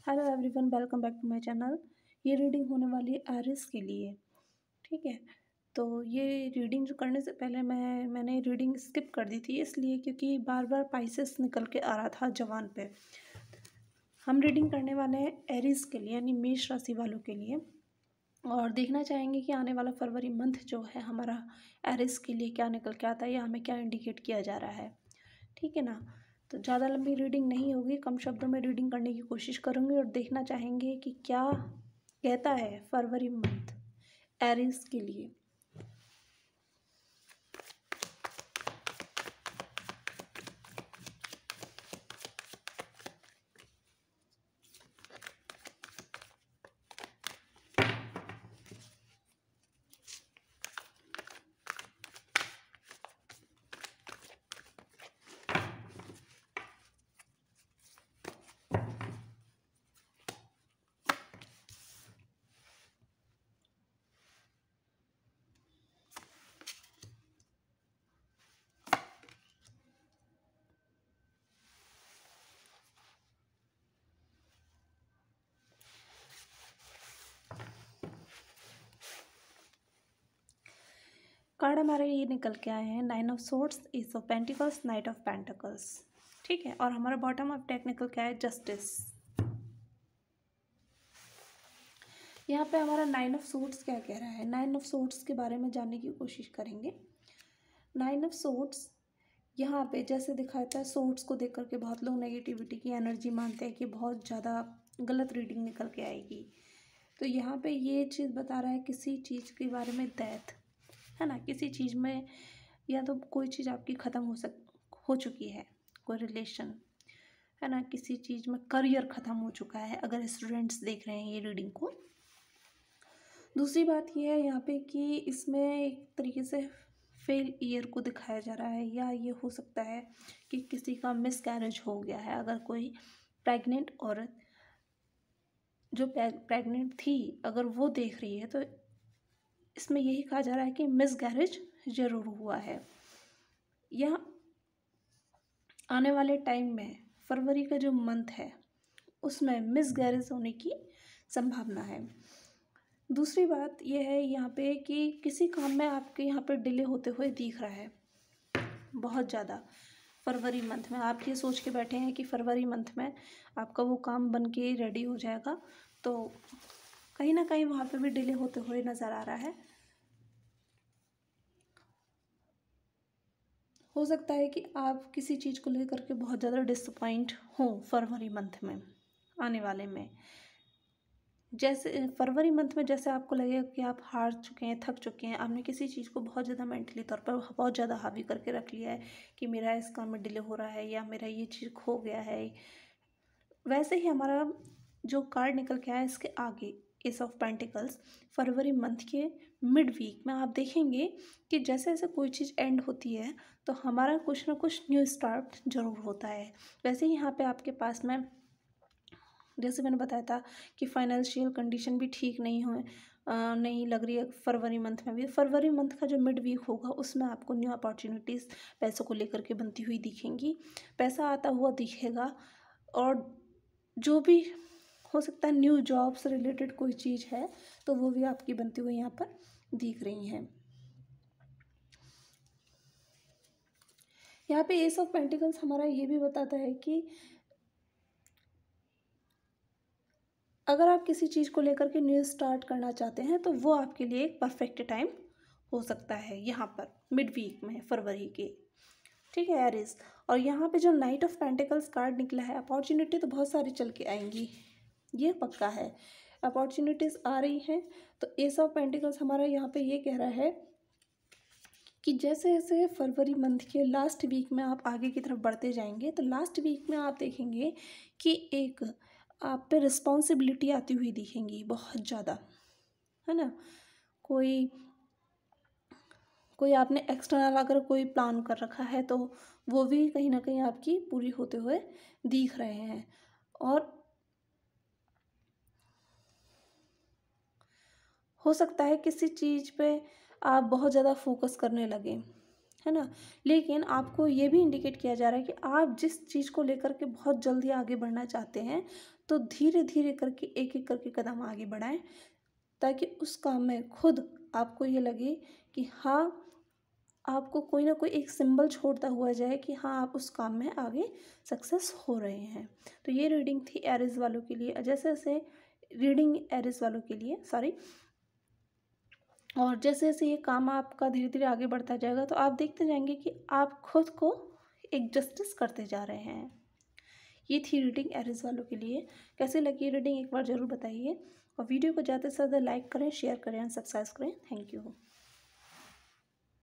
Hello everyone, welcome back to my channel. ये reading होने वाली है एरिस के लिए। ठीक है, तो ये रीडिंग जो करने से पहले मैंने रीडिंग स्किप कर दी थी, इसलिए क्योंकि बार बार पाइसेस निकल के आ रहा था जवान पे। हम रीडिंग करने वाले हैं एरिस के लिए, यानी मेष राशि वालों के लिए, और देखना चाहेंगे कि आने वाला फरवरी मंथ जो है हमारा एरिस के लिए क्या निकल के आता है या हमें क्या इंडिकेट किया जा रहा है। ठीक है ना। तो ज़्यादा लंबी रीडिंग नहीं होगी, कम शब्दों में रीडिंग करने की कोशिश करूँगी और देखना चाहेंगे कि क्या कहता है फरवरी मंथ एरीज के लिए। कार्ड हमारे ये निकल के आए हैं 9 of swords, S of pentacles, night of pentacles. ठीक है, और हमारा बॉटम ऑफ डेक निकल के आया जस्टिस। यहाँ पे हमारा 9 ऑफ सोर्ड्स क्या कह रहा है, 9 ऑफ सोर्ड्स के बारे में जानने की कोशिश करेंगे। 9 ऑफ सोर्ड्स यहाँ पे जैसे दिखाता है, सोर्ड्स को देख करके बहुत लोग नेगेटिविटी की एनर्जी मानते हैं कि बहुत ज़्यादा गलत रीडिंग निकल के आएगी। तो यहाँ पे ये चीज़ बता रहा है किसी चीज़ के बारे में डेथ है ना, किसी चीज़ में या तो कोई चीज़ आपकी ख़त्म हो चुकी है, कोई रिलेशन है ना, किसी चीज़ में करियर ख़त्म हो चुका है अगर स्टूडेंट्स देख रहे हैं ये रीडिंग को। दूसरी बात ये है यहाँ पे कि इसमें एक तरीके से फेल ईयर को दिखाया जा रहा है, या ये हो सकता है कि किसी का मिसकैरेज हो गया है। अगर कोई प्रेग्नेंट औरत जो प्रेग्नेंट थी अगर वो देख रही है तो इसमें यही कहा जा रहा है कि मिसकैरेज ज़रूर हुआ है, या आने वाले टाइम में फरवरी का जो मंथ है उसमें मिसकैरेज होने की संभावना है। दूसरी बात यह है यहाँ पे कि किसी काम में आपके यहाँ पे डिले होते हुए दिख रहा है बहुत ज़्यादा। फरवरी मंथ में आप ये सोच के बैठे हैं कि फरवरी मंथ में आपका वो काम बन के रेडी हो जाएगा, तो कहीं ना कहीं वहाँ पे भी डिले होते हुए नज़र आ रहा है। हो सकता है कि आप किसी चीज़ को लेकर के बहुत ज़्यादा डिसअपॉइंट हों फरवरी मंथ में आने वाले में। जैसे फरवरी मंथ में जैसे आपको लगेगा कि आप हार चुके हैं, थक चुके हैं, आपने किसी चीज़ को बहुत ज़्यादा मेंटली तौर पर बहुत ज़्यादा हावी करके रख लिया है कि मेरा इस काम में डिले हो रहा है या मेरा ये चीज़ खो गया है। वैसे ही हमारा जो कार्ड निकल के आया इसके आगे S of pentacles, February month के मिड वीक में आप देखेंगे कि जैसे जैसे कोई चीज़ एंड होती है तो हमारा कुछ ना कुछ न्यू स्टार्ट ज़रूर होता है। वैसे ही यहाँ पे आपके पास में जैसे मैंने बताया था कि फाइनेंशियल कंडीशन भी ठीक नहीं लग रही है फरवरी मंथ में भी। फरवरी मंथ का जो मिड वीक होगा उसमें आपको न्यू अपॉर्चुनिटीज़ पैसों को लेकर के बनती हुई दिखेंगी, पैसा आता हुआ दिखेगा, और जो भी हो सकता है न्यू जॉब से रिलेटेड कोई चीज़ है तो वो भी आपकी बनती हुई यहाँ पर दिख रही हैं। यहाँ पे एस ऑफ पेंटिकल्स हमारा ये भी बताता है कि अगर आप किसी चीज़ को लेकर के न्यू स्टार्ट करना चाहते हैं तो वो आपके लिए एक परफेक्ट टाइम हो सकता है यहाँ पर मिड वीक में फरवरी के। ठीक है एरिस, और यहाँ पे जो नाइट ऑफ पेंटिकल्स कार्ड निकला है, अपॉर्चुनिटी तो बहुत सारी चल के आएंगी, ये पक्का है, अपॉर्चुनिटीज़ आ रही हैं। तो एस ऑफ पेंटिकल्स हमारा यहाँ पे ये कह रहा है कि जैसे जैसे फरवरी मंथ के लास्ट वीक में आप आगे की तरफ बढ़ते जाएंगे तो लास्ट वीक में आप देखेंगे कि एक आप पे रिस्पॉन्सिबिलिटी आती हुई दिखेंगी बहुत ज़्यादा, है ना। कोई आपने एक्सटर्नल अगर कोई प्लान कर रखा है तो वो भी कहीं ना कहीं आपकी पूरी होते हुए दिख रहे हैं, और हो सकता है किसी चीज़ पे आप बहुत ज़्यादा फोकस करने लगे, है ना। लेकिन आपको ये भी इंडिकेट किया जा रहा है कि आप जिस चीज़ को लेकर के बहुत जल्दी आगे बढ़ना चाहते हैं तो धीरे धीरे करके एक एक करके कदम आगे बढ़ाएं, ताकि उस काम में खुद आपको ये लगे कि हाँ, आपको कोई ना कोई एक सिंबल छोड़ता हुआ जाए कि हाँ, आप उस काम में आगे सक्सेस हो रहे हैं। तो ये रीडिंग थी एरीज वालों के लिए। जैसे जैसे रीडिंग एरीज वालों के लिए सॉरी, और जैसे जैसे ये काम आपका धीरे धीरे आगे बढ़ता जाएगा तो आप देखते जाएंगे कि आप खुद को एक जस्टिस करते जा रहे हैं। ये थी रीडिंग एरीज वालों के लिए। कैसे लगी रीडिंग एक बार ज़रूर बताइए, और वीडियो को ज़्यादा से ज़्यादा लाइक करें, शेयर करें एंड सब्सक्राइब करें। Thank you.